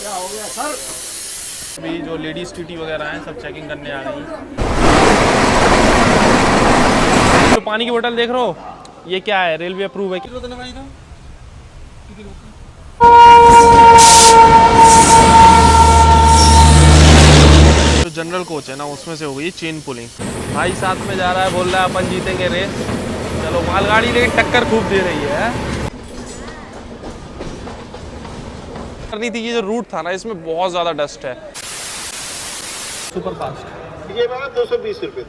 क्या हो गया सर? अभी जो लेडीज टीटी वगैरह हैं सब चेकिंग करने आ गई। तो पानी की बोतल देख रहे हो, ये क्या है? रेलवे अप्रूव है। जो जनरल कोच है ना उसमें से हो गई चेन पुलिंग। भाई साथ में जा रहा है, बोल रहा है अपन जीतेंगे रेस। चलो मालगाड़ी लेकिन टक्कर खूब दे रही है। करनी थी, ये जो रूट था ना इसमें बहुत ज्यादा डस्ट है। सुपर फास्ट ये बात 220 रुपए।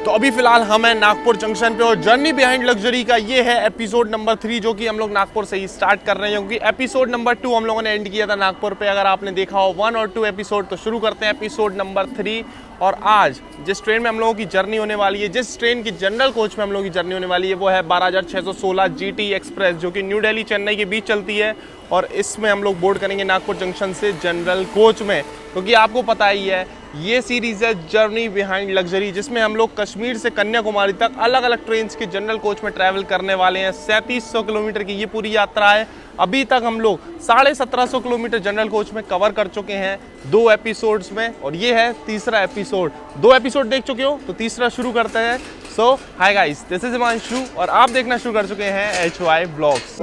तो अभी फिलहाल हम हैं नागपुर जंक्शन पे और जर्नी बिहाइंड लग्जरी का ये है एपिसोड नंबर 3 जो कि हम लोग नागपुर से ही स्टार्ट कर रहे हैं, क्योंकि एपिसोड नंबर 2 हम लोगों ने एंड किया था नागपुर पे। अगर आपने देखा हो 1 और 2 एपिसोड, तो शुरू करते हैं एपिसोड नंबर 3। और आज जिस ट्रेन में हम लोगों की जर्नी होने वाली है, जिस ट्रेन की जनरल कोच में हम लोगों की जर्नी होने वाली है, वो है 12616 GT एक्सप्रेस, जो कि न्यू दिल्ली चेन्नई के बीच चलती है। और इसमें हम लोग बोर्ड करेंगे नागपुर जंक्शन से जनरल कोच में, क्योंकि आपको पता ही है ये सीरीज है जर्नी बिहाइंड लग्जरी, जिसमें हम लोग कश्मीर से कन्याकुमारी तक अलग अलग ट्रेन्स के जनरल कोच में ट्रैवल करने वाले हैं। 3700 किलोमीटर की ये पूरी यात्रा है। अभी तक हम लोग 1750 किलोमीटर जनरल कोच में कवर कर चुके हैं 2 एपिसोड्स में, और ये है तीसरा एपिसोड। 2 एपिसोड देख चुके हो तो तीसरा शुरू करते हैं। So hi guys, this is Himanshu और आप देखना शुरू कर चुके हैं HY ब्लॉग्स।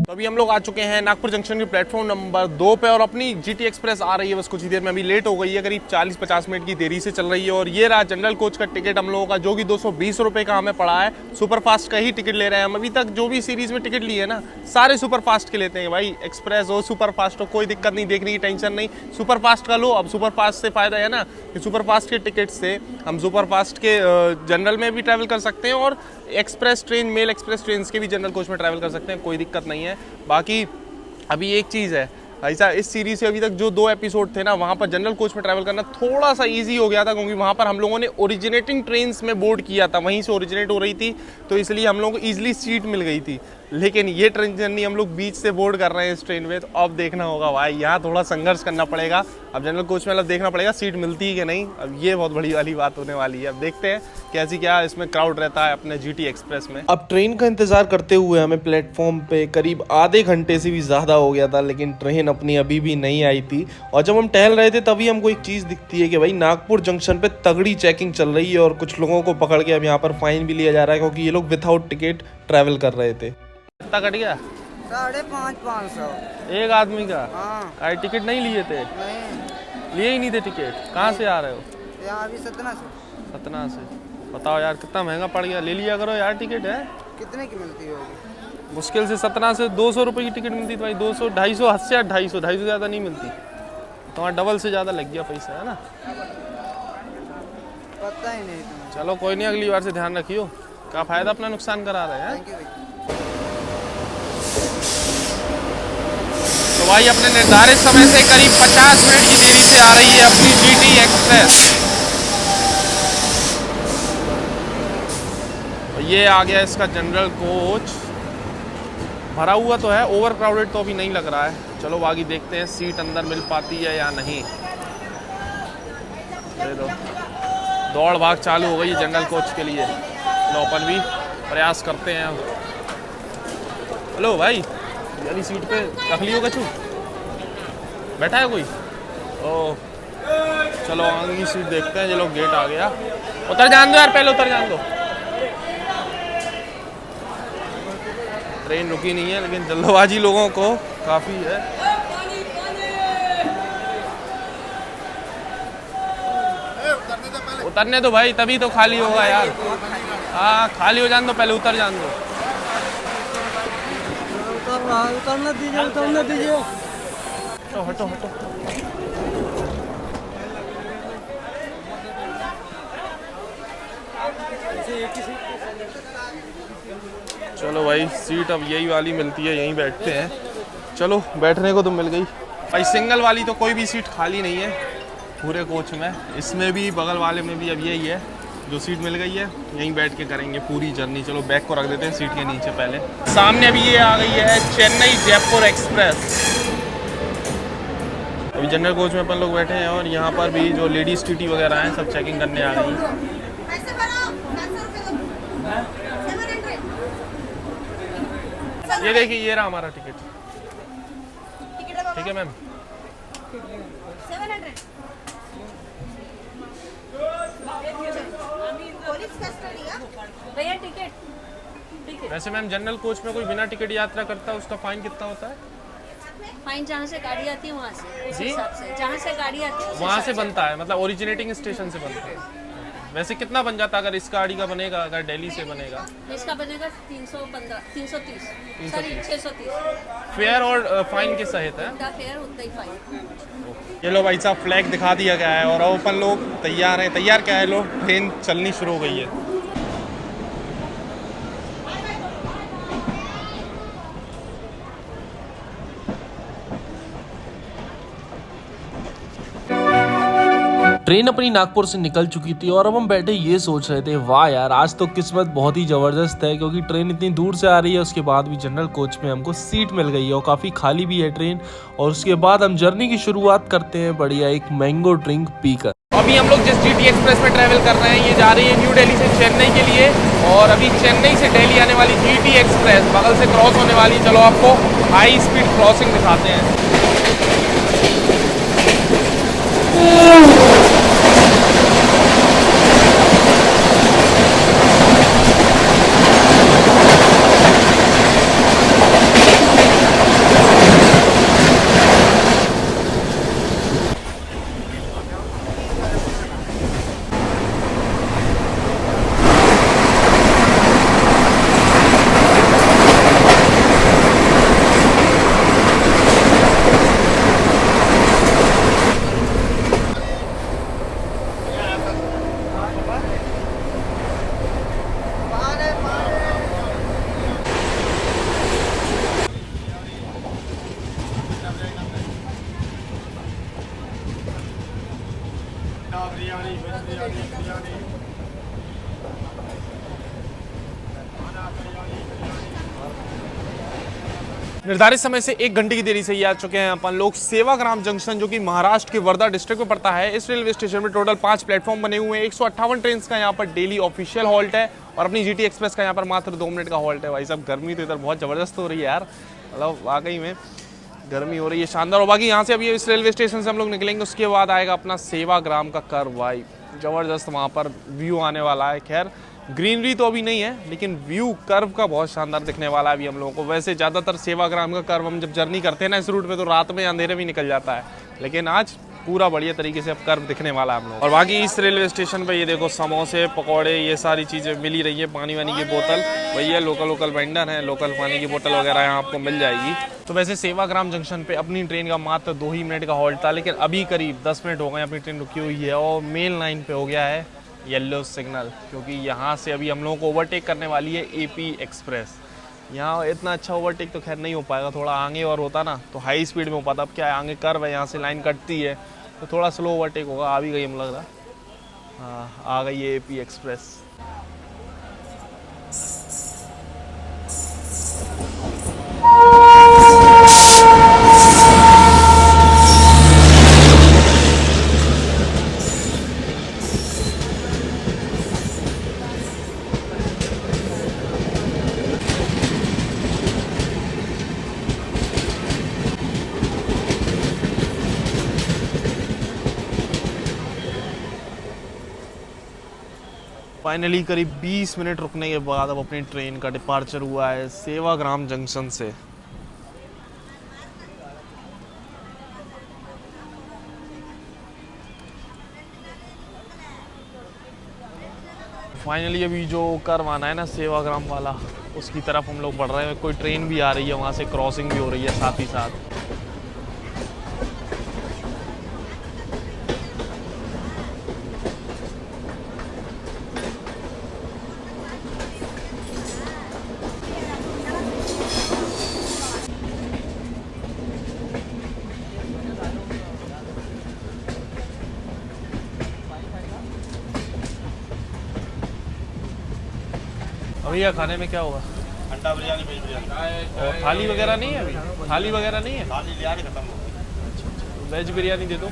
अभी हम लोग आ चुके हैं नागपुर जंक्शन के प्लेटफॉर्म नंबर 2 पे, और अपनी GT एक्सप्रेस आ रही है बस कुछ ही देर में। अभी लेट हो गई है, करीब 40-50 मिनट की देरी से चल रही है। और ये रहा जनरल कोच का टिकट हम लोगों का, जो कि 220 रुपये का हमें पड़ा है। सुपरफास्ट का ही टिकट ले रहे हैं हम। अभी तक जो भी सीरीज में टिकट लिए ना, सारे सुपरफास्ट के लेते हैं भाई। एक्सप्रेस हो, सुपरफास्ट हो, कोई दिक्कत नहीं, देखने की टेंशन नहीं। सुपरफास्ट का लो। अब सुपरफास्ट से फायदा है ना कि सुपरफास्ट के टिकट से हम सुपरफास्ट के जनरल में भी ट्रैवल कर सकते हैं, और express train, mail express train के भी जनरल कोच में ट्रैवल कर सकते हैं, कोई दिक्कत नहीं है। बाकी अभी एक चीज़ है ऐसा, इस सीरीज से अभी तक जो 2 एपिसोड थे ना, वहाँ पर जनरल कोच में ट्रैवल करना थोड़ा सा इजी हो गया था, क्योंकि वहाँ पर हम लोगों ने ओरिजिनेटिंग ट्रेन्स में बोर्ड किया था, वहीं से ओरिजिनेट हो रही थी, तो इसलिए हम लोगों को ईजिली सीट मिल गई थी। लेकिन ये ट्रेन जर्नी हम लोग बीच से बोर्ड कर रहे हैं इस ट्रेन में, तो अब देखना होगा भाई, यहाँ थोड़ा संघर्ष करना पड़ेगा। अब जनरल कोच में देखना पड़ेगा सीट मिलती है कि नहीं। अब ये बहुत बड़ी वाली बात होने वाली है। अब देखते हैं कैसी क्या इसमें क्राउड रहता है अपने GT एक्सप्रेस में। अब ट्रेन का इंतजार करते हुए हमें प्लेटफॉर्म पे करीब आधे घंटे से भी ज़्यादा हो गया था, लेकिन ट्रेन अपनी अभी भी नहीं आई थी। और जब हम टहल रहे थे तभी हमको एक चीज़ दिखती है कि भाई नागपुर जंक्शन पे तगड़ी चेकिंग चल रही है, और कुछ लोगों को पकड़ के अब यहाँ पर फाइन भी लिया जा रहा है, क्योंकि ये लोग विदाउट टिकट ट्रैवल कर रहे थे। कितना कट गया? 550 एक आदमी का। हाँ। आई टिकट नहीं लिए थे? नहीं, लिए ही नहीं थे टिकट। कहाँ से आ रहे हो? यहाँ अभी सतना से। सतना से। बताओ यार कितना महंगा पड़ गया। ले लिया करो यार टिकट। है कितने की मिलती होगी? मुश्किल से सतना से 200 रुपये की टिकट मिलती थी भाई। 200, 250, हद से 250 से ज़्यादा नहीं मिलती। तुम्हारा डबल से ज़्यादा लग गया पैसा, है ना? पता ही नहीं तुम्हें। चलो कोई नहीं, अगली बार से ध्यान रखियो। क्या फ़ायदा अपना नुकसान करा रहे हैं। थैंक यू भाई। तो भाई अपने निर्धारित समय से करीब 50 मिनट की देरी से आ रही है अपनी GT एक्सप्रेस। ये आ गया इसका जनरल कोच। भरा हुआ तो है, ओवर क्राउडेड तो अभी नहीं लग रहा है। चलो बाकी देखते हैं सीट अंदर मिल पाती है या नहीं। दे दो। दौड़ भाग चालू हो गई है जनरल कोच के लिए। लो अपन भी प्रयास करते हैं। हेलो भाई, यानी सीट पे रख लियो कछु? बैठा है कोई? ओह चलो आगे की सीट देखते हैं। ये लोग गेट आ गया। उतर जान दो यार, पहले उतर जान दो। ट्रेन रुकी नहीं है, लेकिन जल्दबाजी लोगों को काफ़ी है। उतरने दो भाई, तभी तो खाली होगा यार। हाँ खाली हो जान दो, पहले उतर जान दो। उतरने दीजिए, उतरने दीजिए। हटो हटो हटो। चलो भाई, सीट अब यही वाली मिलती है, यहीं बैठते हैं। चलो बैठने को तो मिल गई भाई। सिंगल वाली तो कोई भी सीट खाली नहीं है पूरे कोच में। इसमें भी, बगल वाले में भी अब यही है जो सीट मिल गई है। यहीं बैठ के करेंगे पूरी जर्नी। चलो बैग को रख देते हैं सीट के नीचे पहले। सामने अभी ये आ गई है चेन्नई जयपुर एक्सप्रेस। अभी जनरल कोच में अपन लोग बैठे हैं, और यहाँ पर भी जो लेडीज टीटी वगैरह हैं सब चेकिंग करने आ गई। ये देखिए, ये रहा हमारा टिकट। ठीक है मैम। 700 पुलिस कस्टडी भैया टिकट। वैसे मैम जनरल कोच में कोई बिना टिकट यात्रा करता है उसका फाइन कितना होता है? फाइन जहाँ से गाड़ी आती है वहाँ से उस जी? हिसाब से जहाँ से गाड़ी आती है उस वहाँ हिसाब से बनता है, मतलब ओरिजिनेटिंग स्टेशन से बनता है। वैसे कितना बन जाता है अगर इस गाड़ी का बनेगा, अगर दिल्ली से बनेगा? इसका बनेगा 315 330 सॉरी 630 फेयर और फाइन के सहित है। का फेयर उतना ही फाइन। ये लो भाई साहब फ्लैग दिखा दिया गया है और अब अपन लोग तैयार हैं। तैयार क्या है, लो ट्रेन चलनी शुरू हो गई है। ट्रेन अपनी नागपुर से निकल चुकी थी और अब हम बैठे ये सोच रहे थे वाह यार आज तो किस्मत बहुत ही ज़बरदस्त है, क्योंकि ट्रेन इतनी दूर से आ रही है, उसके बाद भी जनरल कोच में हमको सीट मिल गई है और काफ़ी खाली भी है ट्रेन। और उसके बाद हम जर्नी की शुरुआत करते हैं बढ़िया एक मैंगो ड्रिंक पीकर। अभी हम लोग जिस GT एक्सप्रेस में ट्रैवल कर रहे हैं ये जा रही है न्यू दिल्ली से चेन्नई के लिए, और अभी चेन्नई से दिल्ली आने वाली GT एक्सप्रेस बगल से क्रॉस होने वाली। चलो आपको हाई स्पीड क्रॉसिंग दिखाते हैं। निर्धारित समय से 1 घंटे की देरी से ही आ चुके हैं अपन लोग सेवाग्राम जंक्शन, जो कि महाराष्ट्र के वर्धा डिस्ट्रिक्ट में पड़ता है। इस रेलवे स्टेशन में टोटल 5 प्लेटफॉर्म बने हुए हैं। 158 ट्रेन का यहाँ पर डेली ऑफिशियल हॉल्ट है और अपनी GT एक्सप्रेस का यहाँ पर मात्र 2 मिनट का हॉल्ट है। भाई साहब गर्मी तो इधर बहुत ज़बरदस्त हो रही है यार, मतलब वाकई में गर्मी हो रही है शानदार। और बाकी यहाँ से अभी इस रेलवे स्टेशन से हम लोग निकलेंगे, उसके बाद आएगा अपना सेवाग्राम का कर्व। भाई ज़बरदस्त वहाँ पर व्यू आने वाला है। खैर ग्रीनरी तो अभी नहीं है, लेकिन व्यू कर्व का बहुत शानदार दिखने वाला है अभी हम लोगों को। वैसे ज़्यादातर सेवाग्राम का कर्व हम जब जर्नी करते हैं ना इस रूट पे, तो रात में अंधेरे भी निकल जाता है, लेकिन आज पूरा बढ़िया तरीके से अब कर्व दिखने वाला है हम लोग। और बाकी इस रेलवे स्टेशन पे ये देखो समोसे पकौड़े ये सारी चीज़ें मिल ही रही है। पानी वानी की बोतल भैया लोकल वेंडर हैं, लोकल पानी की बोतल वगैरह यहाँ आपको मिल जाएगी। तो वैसे सेवाग्राम जंक्शन पे अपनी ट्रेन का मात्र 2 ही मिनट का हॉल्ट था, लेकिन अभी करीब 10 मिनट हो गए अपनी ट्रेन रुकी हुई है और मेन लाइन पे हो गया है येलो सिग्नल, क्योंकि यहाँ से अभी हम लोगों को ओवरटेक करने वाली है AP एक्सप्रेस। यहाँ इतना अच्छा ओवरटेक तो खैर नहीं हो पाएगा, थोड़ा आगे और होता ना तो हाई स्पीड में हो पाता। अब क्या है आगे कर्व है, यहाँ से लाइन कटती है तो थोड़ा स्लो ओवरटेक होगा। आ भी गई हम लग रहा, हाँ आ गई है AP एक्सप्रेस। फाइनली करीब 20 मिनट रुकने के बाद अब अपनी ट्रेन का डिपार्चर हुआ है सेवाग्राम जंक्शन से। फाइनली अभी जो कर्व आना है ना सेवाग्राम वाला, उसकी तरफ हम लोग बढ़ रहे हैं। कोई ट्रेन भी आ रही है, वहाँ से क्रॉसिंग भी हो रही है साथ ही साथ। भैया खाने में क्या होगा? अंडा बिरयानी, वेज बिरयानी। और थाली वगैरह नहीं है अभी? थाली वगैरह नहीं है? थाली बिरयानी खत्म हो गई। वेज बिरयानी दे दो।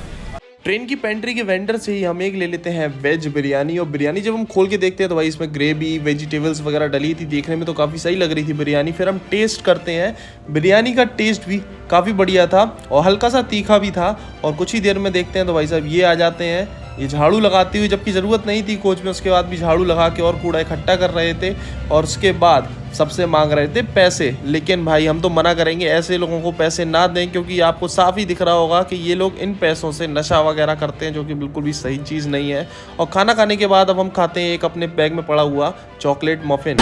ट्रेन की पेंट्री के वेंडर से ही हम एक ले लेते हैं वेज बिरयानी। और बिरयानी जब हम खोल के देखते हैं तो भाई इसमें ग्रेवी वेजिटेबल्स वगैरह डली थी, देखने में तो काफ़ी सही लग रही थी बिरयानी। फिर हम टेस्ट करते हैं, बिरयानी का टेस्ट भी काफ़ी बढ़िया था और हल्का सा तीखा भी था। और कुछ ही देर में देखते हैं तो भाई साहब ये आ जाते हैं, ये झाड़ू लगाते हुए, जबकि ज़रूरत नहीं थी कोच में, उसके बाद भी झाड़ू लगा के और कूड़ा इकट्ठा कर रहे थे। और उसके बाद सबसे मांग रहे थे पैसे। लेकिन भाई हम तो मना करेंगे, ऐसे लोगों को पैसे ना दें, क्योंकि आपको साफ ही दिख रहा होगा कि ये लोग इन पैसों से नशा वगैरह करते हैं, जो कि बिल्कुल भी सही चीज़ नहीं है। और खाना खाने के बाद अब हम खाते हैं एक अपने बैग में पड़ा हुआ चॉकलेट मफिन।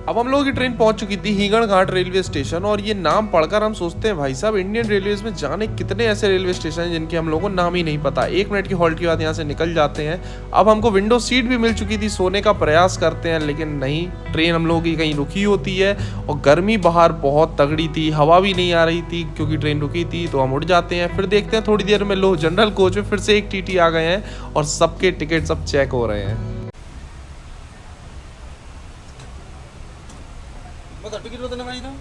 अब हम लोगों की ट्रेन पहुंच चुकी थी हींगण घाट रेलवे स्टेशन। और ये नाम पढ़कर हम सोचते हैं भाई साहब इंडियन रेलवेज में जाने कितने ऐसे रेलवे स्टेशन हैं जिनके हम लोगों को नाम ही नहीं पता। 1 मिनट की हॉल्ट के बाद यहाँ से निकल जाते हैं। अब हमको विंडो सीट भी मिल चुकी थी, सोने का प्रयास करते हैं, लेकिन नहीं, ट्रेन हम लोगों की कहीं रुकी होती है। और गर्मी बाहर बहुत तगड़ी थी, हवा भी नहीं आ रही थी क्योंकि ट्रेन रुकी थी। तो हम उठ जाते हैं। फिर देखते हैं थोड़ी देर में लो जनरल कोच में फिर से एक टीटी आ गए हैं और सबके टिकट सब चेक हो रहे हैं। टिकट बताना भाई था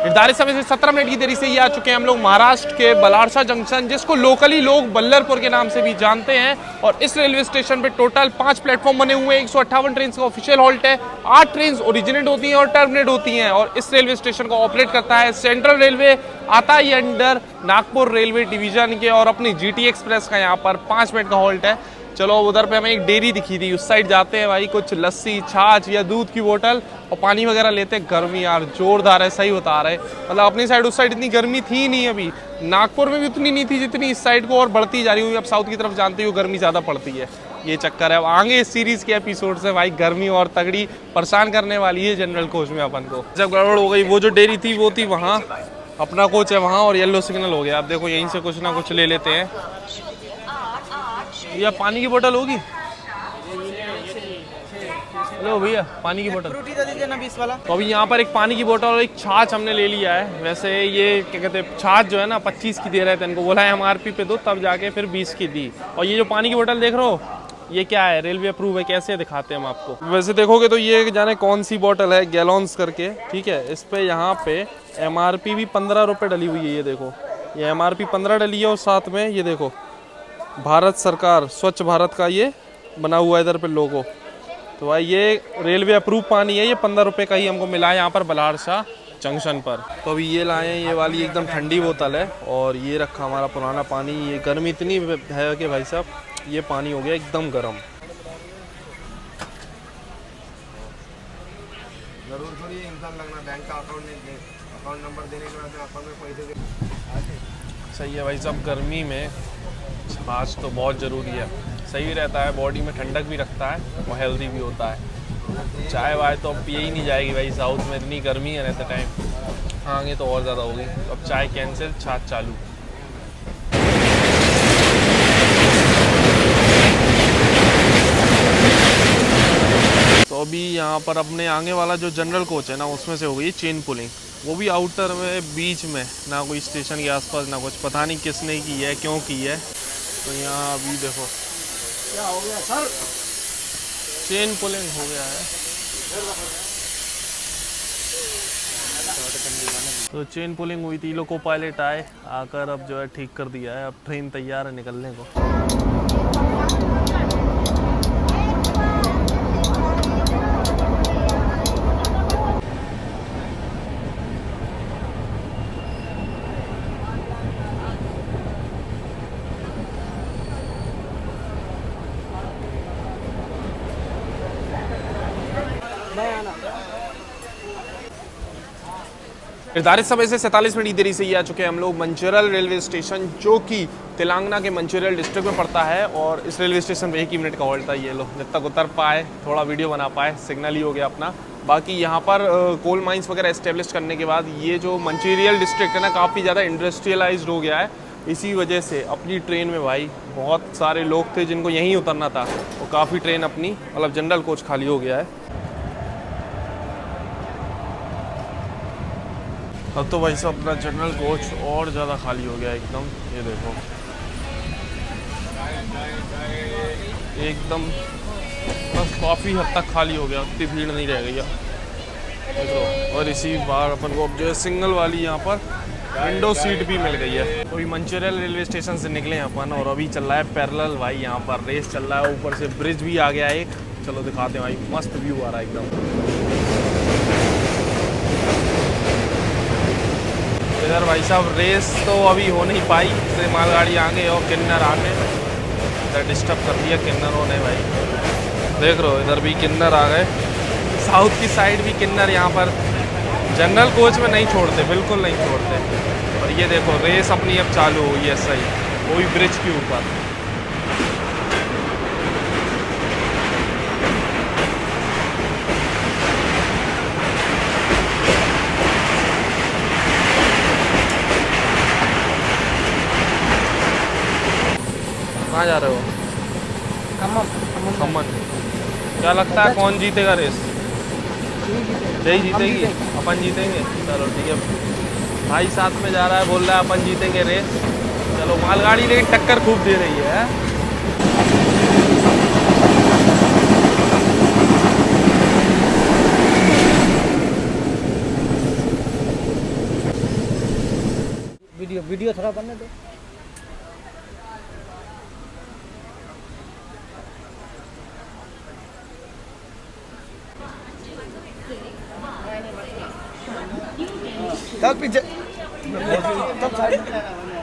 निर्धारित समय से 17 मिनट की देरी से ये आ चुके हैं हम लोग महाराष्ट्र के बलारसा जंक्शन, जिसको लोकली लोग बल्लरपुर के नाम से भी जानते हैं। और इस रेलवे स्टेशन पे टोटल 5 प्लेटफॉर्म बने हुए हैं। 158 ट्रेन का ऑफिशियल हॉल्ट है, 8 ट्रेन ओरिजिनेट होती हैं और टर्मिनेट होती हैं। और इस रेलवे स्टेशन को ऑपरेट करता है सेंट्रल रेलवे, आता ही अंडर नागपुर रेलवे डिवीजन के। और अपनी जीटी एक्सप्रेस का यहाँ पर 5 मिनट का हॉल्ट है। चलो उधर पे हमें एक डेयरी दिखी थी, उस साइड जाते हैं भाई, कुछ लस्सी छाछ या दूध की बोतल और पानी वगैरह लेते हैं। गर्मी यार जोरदार है, सही बता रहे, मतलब अपनी साइड उस साइड इतनी गर्मी थी नहीं, अभी नागपुर में भी उतनी नहीं थी जितनी इस साइड को, और बढ़ती जा रही हुई। अब साउथ की तरफ जानते हो गर्मी ज़्यादा पड़ती है, ये चक्कर है। अब आगे इस सीरीज़ के एपिसोड से भाई गर्मी और तगड़ी परेशान करने वाली है जनरल कोच में अपन को। जब गड़बड़ हो गई, वो जो डेयरी थी वो थी वहाँ, अपना कोच है वहाँ, और येलो सिग्नल हो गया। अब देखो यहीं से कुछ ना कुछ ले लेते हैं। भैया पानी की बोतल होगी? लो भैया पानी की बोतल फ्रूटी दे दीजिए ना 20 वाला। तो अभी यहाँ पर एक पानी की बोतल और एक छाछ हमने ले लिया है। वैसे ये क्या कहते हैं, छाछ जो है ना 25 की दे रहे थे, इनको बोला है MRP पे दो, तब जाके फिर 20 की दी। और ये जो पानी की बोतल देख रहे हो, ये क्या है, रेलवे अप्रूव है, कैसे दिखाते हैं हम आपको। वैसे देखोगे तो ये जाने कौन सी बोतल है, गैलॉन्स करके, ठीक है। इस पे यहाँ पे MRP भी 15 रुपये डली हुई है, ये देखो, ये MRP 15 डली है। और साथ में ये देखो भारत सरकार स्वच्छ भारत का ये बना हुआ है इधर पे लोगो। तो भाई ये रेलवे अप्रूव पानी है, ये 15 रुपये का ही हमको मिला है यहाँ पर बलारसा जंक्शन पर। तो अभी ये लाए हैं, ये वाली एकदम ठंडी बोतल है। और ये रखा हमारा पुराना पानी। ये गर्मी इतनी है कि भाई साहब ये पानी हो गया एकदम गर्म। जरूर थोड़ी इंसान लगना, बैंक का अकाउंट नंबर देने के बाद अकाउंट में पैसे। सही है भाई साहब, गर्मी में छाछ तो बहुत ज़रूरी है, सही रहता है, बॉडी में ठंडक भी रखता है और हेल्दी भी होता है। चाय वाय तो अब पिए ही नहीं जाएगी भाई, साउथ में इतनी गर्मी है रहते टाइम, आगे तो और ज़्यादा होगी। अब चाय कैंसिल, छाछ चालू। तो अभी यहाँ पर अपने आगे वाला जो जनरल कोच है ना, उसमें से हो गई चेन पुलिंग, वो भी आउटर में, बीच में, ना कोई स्टेशन के आसपास ना कुछ, पता नहीं किसने की है, क्यों की है। तो यहाँ अभी देखो क्या हो गया सर, चेन पुलिंग हो गया है। तो चेन पुलिंग हुई थी, लोको पायलट आए, आकर अब जो है ठीक कर दिया है। अब ट्रेन तैयार है निकलने को। निर्धारित समय से 47 मिनट की देरी से ये आ चुके हैं हम लोग मंचेरल रेलवे स्टेशन, जो कि तेलंगाना के मंचेरल डिस्ट्रिक्ट में पड़ता है। और इस रेलवे स्टेशन पे 1 ही मिनट का हॉल्ट था। ये लोग जब तक उतर पाए, थोड़ा वीडियो बना पाए, सिग्नल ही हो गया अपना। बाकी यहाँ पर कोल माइंस वगैरह एस्टेब्लिश करने के बाद ये जो मंचेरियल डिस्ट्रिक्ट है ना, काफ़ी ज़्यादा इंडस्ट्रियलाइज्ड हो गया है। इसी वजह से अपनी ट्रेन में भाई बहुत सारे लोग थे जिनको यहीं उतरना था, और काफ़ी ट्रेन अपनी मतलब जनरल कोच खाली हो गया है। अब तो भाई साहब अपना जनरल कोच और ज़्यादा खाली हो गया एकदम। ये देखो एकदम बस काफ़ी हद तक खाली हो गया, उतनी भीड़ नहीं रह गई है देखो। और इसी बार अपन को अब जो है सिंगल वाली यहाँ पर विंडो सीट भी मिल गई है। तो मंचेरियल रेलवे स्टेशन से निकले हैं अपन, और अभी चल रहा है पैरेलल भाई, यहाँ पर रेस चल रहा है। ऊपर से ब्रिज भी आ गया है एक, चलो दिखाते हैं भाई, मस्त व्यू आ रहा है एकदम। इधर भाई साहब रेस तो अभी हो नहीं पाई, से मालगाड़ी आ गई और किन्नर आ गए, इधर डिस्टर्ब कर दिया किन्नरों ने भाई। देख रहे हो इधर भी किन्नर आ गए, साउथ की साइड भी किन्नर यहाँ पर जनरल कोच में नहीं छोड़ते, बिल्कुल नहीं छोड़ते। और ये देखो रेस अपनी अब चालू हुई है सही, वही ब्रिज के ऊपर। कहाँ जा रहे हो? खम्मन। क्या लगता है कौन जीतेगा रेस? यही जीतेगी, अपन जीतेंगे। चलो ठीक है, भाई साथ में जा रहा है, बोल रहा है अपन जीतेंगे रेस। चलो मालगाड़ी लेकिन टक्कर खूब दे रही है। वीडियो थोड़ा बनने दो।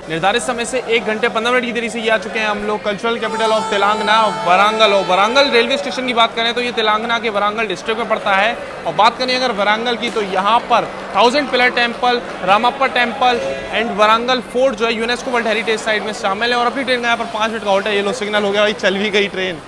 निर्धारित समय से 1 घंटे 15 मिनट की देरी से ये आ चुके हैं हम लोग कल्चरल कैपिटल ऑफ तेलंगाना, वरांगल। और वरांगल रेलवे स्टेशन की बात करें तो ये तेलंगाना के वरांगल डिस्ट्रिक्ट में पड़ता है। और बात करें अगर वरांगल की, तो यहाँ पर 1000 pillar temple, Ramappa temple and Warangal fort जो है यूनेस्को वर्ल्ड हेरिटेज साइट में शामिल है। और अपनी ट्रेन का यहाँ पर 5 मिनट का हॉल्ट है। ये लो सिग्नल हो गया भाई, चल भी गई ट्रेन।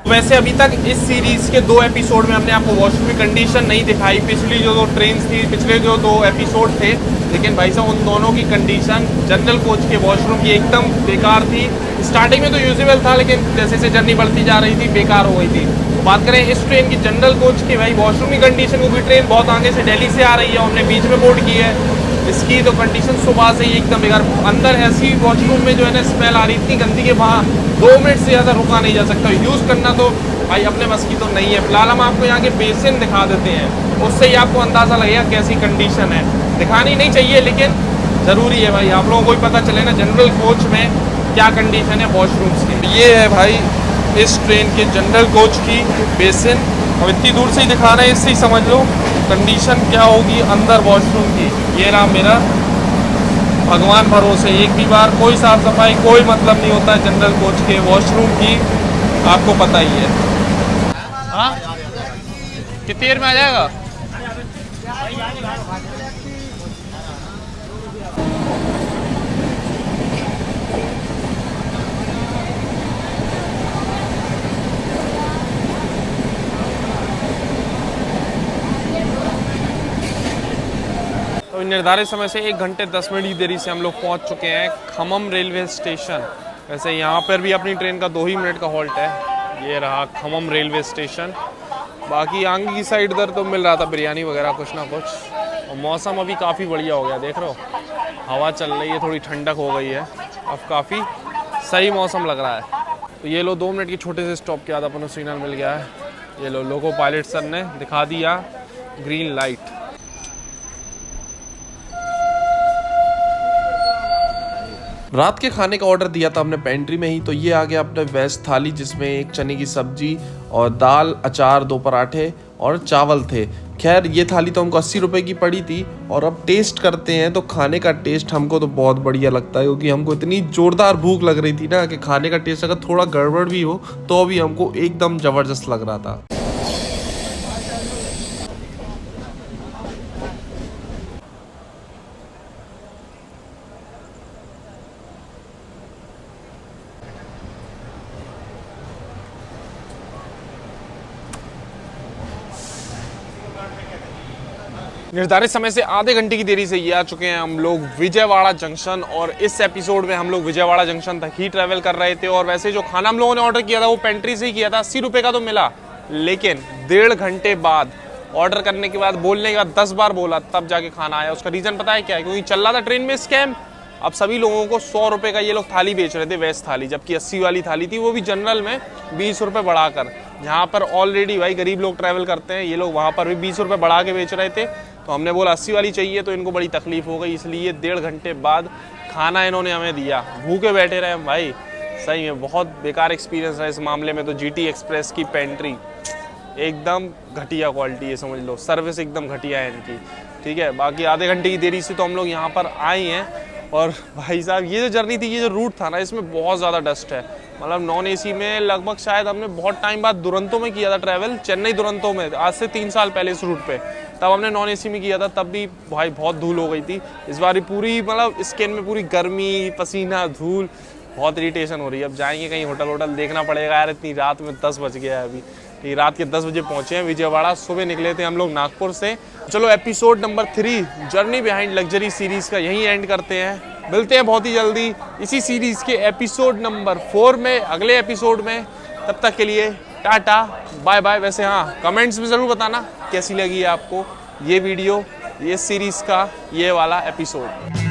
वैसे अभी तक इस सीरीज के 2 एपिसोड में हमने आपको वॉशरूम की कंडीशन नहीं दिखाई, पिछली जो 2 ट्रेन थी, पिछले जो 2 एपिसोड थे, लेकिन भाई साहब उन दोनों की कंडीशन जनरल कोच के वॉशरूम की एकदम बेकार थी। स्टार्टिंग में तो यूजेबल था, लेकिन जैसे जैसे जर्नी बढ़ती जा रही थी बेकार हो गई थी। बात करें इस ट्रेन की जनरल कोच की भाई वॉशरूम की कंडीशन, क्योंकि ट्रेन बहुत आगे से दिल्ली से आ रही है, हमने बीच में बोर्ड की है इसकी, तो कंडीशन सुबह से ही एकदम बेकार। अंदर ऐसी वॉशरूम में जो है ना स्मेल आ रही इतनी गंदी के वहाँ 2 मिनट से ज़्यादा रुका नहीं जा सकता। यूज़ करना तो भाई अपने बस की तो नहीं है। फिलहाल हम आपको यहाँ के बेसिन दिखा देते हैं, उससे ही आपको अंदाज़ा लगेगा कैसी कंडीशन है। दिखानी नहीं चाहिए लेकिन ज़रूरी है भाई, आप लोगों को भी पता चले ना जनरल कोच में क्या कंडीशन है वॉशरूम्स की। ये है भाई इस ट्रेन के जनरल कोच की बेसिन, अब इतनी दूर से ही दिखा रहे हैं, इससे ही समझ लो कंडीशन क्या होगी अंदर वॉशरूम की। ये रहा मेरा, भगवान भरोसे एक भी बार कोई साफ सफाई कोई मतलब नहीं होता है जनरल कोच के वॉशरूम की, आपको पता ही है। हाँ कितनी देर में आ जाएगा? तो निर्धारित समय से 1 घंटे 10 मिनट की देरी से हम लोग पहुंच चुके हैं खम्मम रेलवे स्टेशन। वैसे यहाँ पर भी अपनी ट्रेन का 2 ही मिनट का हॉल्ट है। ये रहा खम्मम रेलवे स्टेशन। बाकी आगे की साइड इधर तो मिल रहा था बिरयानी वगैरह कुछ ना कुछ। और मौसम अभी काफ़ी बढ़िया हो गया, देख रहे हो हवा चल रही है, थोड़ी ठंडक हो गई है, अब काफ़ी सही मौसम लग रहा है। तो ये लो 2 मिनट की छोटे से स्टॉप के बाद अपन को सिग्नल मिल गया है। ये लो लोको पायलट सर ने दिखा दिया ग्रीन लाइट। रात के खाने का ऑर्डर दिया था हमने पेंट्री में ही, तो ये आ गया अपने वेज थाली जिसमें 1 चने की सब्जी और दाल, अचार, 2 पराठे और चावल थे। खैर ये थाली तो हमको 80 रुपए की पड़ी थी और अब टेस्ट करते हैं। तो खाने का टेस्ट हमको तो बहुत बढ़िया लगता है क्योंकि हमको इतनी जोरदार भूख लग रही थी ना कि खाने का टेस्ट अगर थोड़ा गड़बड़ भी हो तो भी हमको एकदम ज़बरदस्त लग रहा था। निर्धारित समय से आधे घंटे की देरी से ये आ चुके हैं हम लोग विजयवाड़ा जंक्शन और इस एपिसोड में हम लोग विजयवाड़ा जंक्शन तक ही ट्रैवल कर रहे थे। और वैसे जो खाना हम लोगों ने ऑर्डर किया था वो पेंट्री से ही किया था, 80 रुपये का तो मिला, लेकिन 1.5 घंटे बाद ऑर्डर करने के बाद बोलने के बाद 10 बार बोला तब जाके खाना आया। उसका रीज़न पता है क्या है? क्योंकि चल रहा था ट्रेन में स्कैम। अब सभी लोगों को 100 रुपये का ये लोग थाली बेच रहे थे, वेज थाली, जबकि 80 वाली थाली थी, वो भी जनरल में 20 रुपये बढ़ाकर। जहाँ पर ऑलरेडी भाई गरीब लोग ट्रैवल करते हैं, ये लोग वहाँ पर भी 20 रुपये बढ़ा के बेच रहे थे। तो हमने बोला 80 वाली चाहिए, तो इनको बड़ी तकलीफ हो गई, इसलिए 1.5 घंटे बाद खाना इन्होंने हमें दिया। भूखे बैठे रहे हम भाई, सही में बहुत बेकार एक्सपीरियंस है इस मामले में। तो GT एक्सप्रेस की पेंट्री एकदम घटिया क्वालिटी है, समझ लो, सर्विस एकदम घटिया है इनकी, ठीक है। बाकी आधे घंटे की देरी से तो हम लोग यहाँ पर आए हैं। और भाई साहब ये जो जर्नी थी, ये जो रूट था ना, इसमें बहुत ज़्यादा डस्ट है। मतलब नॉन AC में लगभग शायद हमने बहुत टाइम बाद दुरंतो में किया था ट्रैवल, चेन्नई दुरंतो में, आज से 3 साल पहले इस रूट पे, तब हमने नॉन AC में किया था, तब भी भाई बहुत धूल हो गई थी। इस बार पूरी मतलब स्किन में पूरी गर्मी, पसीना, धूल, बहुत इरिटेशन हो रही है। अब जाएंगे कहीं होटल देखना पड़ेगा यार, इतनी रात में 10 बज गया है अभी, ठीक, रात के 10 बजे पहुंचे हैं विजयवाड़ा। सुबह निकले थे हम लोग नागपुर से। चलो episode number 3 journey behind luxury series का यहीं एंड करते हैं। मिलते हैं बहुत ही जल्दी इसी सीरीज़ के एपिसोड नंबर 4 में, अगले एपिसोड में। तब तक के लिए टाटा बाय बाय। वैसे हाँ, कमेंट्स में ज़रूर बताना कैसी लगी आपको ये वीडियो, ये सीरीज़ का ये वाला एपिसोड।